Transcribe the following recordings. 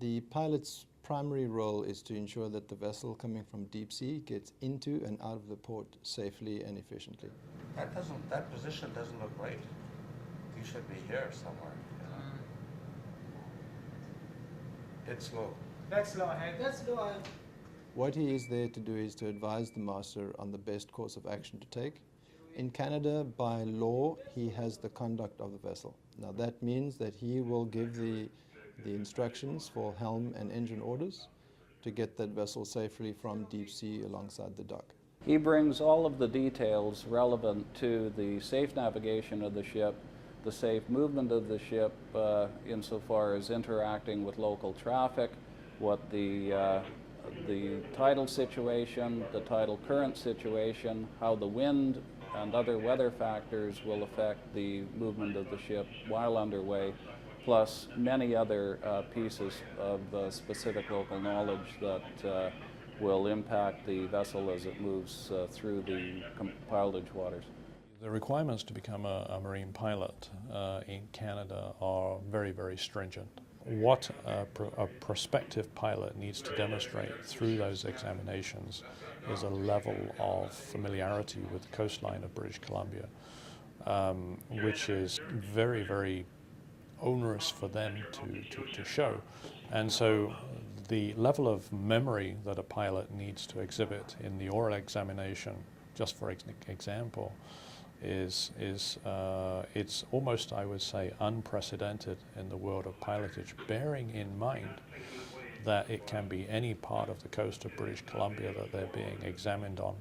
The pilot's primary role is to ensure that the vessel coming from deep sea gets into and out of the port safely and efficiently. That position doesn't look right. You should be here somewhere. It's low. That's low ahead. That's low ahead. What he is there to do is to advise the master on the best course of action to take. In Canada, by law, he has the conduct of the vessel. Now that means that he will give the instructions for helm and engine orders to get that vessel safely from deep sea alongside the dock. He brings all of the details relevant to the safe navigation of the ship, the safe movement of the ship insofar as interacting with local traffic, what the tidal situation, the tidal current situation, how the wind and other weather factors will affect the movement of the ship while underway, plus many other pieces of specific local knowledge that will impact the vessel as it moves through the pilotage waters. The requirements to become a marine pilot in Canada are very, very stringent. What a prospective pilot needs to demonstrate through those examinations is a level of familiarity with the coastline of British Columbia, which is very, very onerous for them to show. And so the level of memory that a pilot needs to exhibit in the oral examination, just for example, it's almost, I would say, unprecedented in the world of pilotage, bearing in mind that it can be any part of the coast of British Columbia that they're being examined on.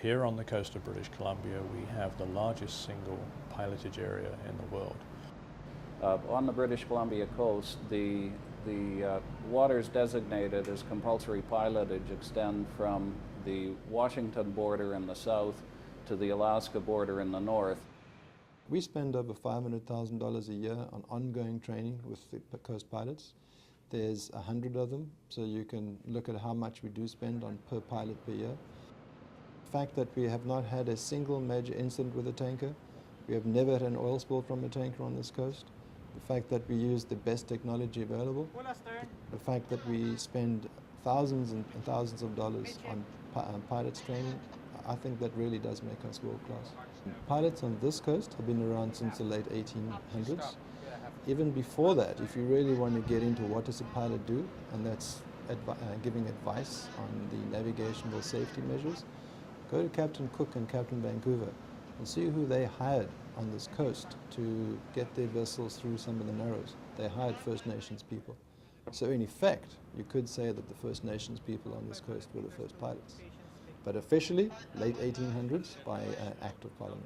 Here on the coast of British Columbia, we have the largest single pilotage area in the world. On the British Columbia coast, the waters designated as compulsory pilotage extend from the Washington border in the south to the Alaska border in the north. We spend over $500,000 a year on ongoing training with the coast pilots. There's 100 of them, so you can look at how much we do spend on per pilot per year. The fact that we have not had a single major incident with a tanker, we have never had an oil spill from a tanker on this coast, the fact that we use the best technology available, the fact that we spend thousands and thousands of dollars on pilots training, I think that really does make us world class. Pilots on this coast have been around since the late 1800s. Even before that, if you really want to get into what does a pilot do, and that's giving advice on the navigational safety measures, go to Captain Cook and Captain Vancouver and see who they hired on this coast to get their vessels through some of the narrows. They hired First Nations people. So in effect, you could say that the First Nations people on this coast were the first pilots. But officially, late 1800s by Act of Parliament.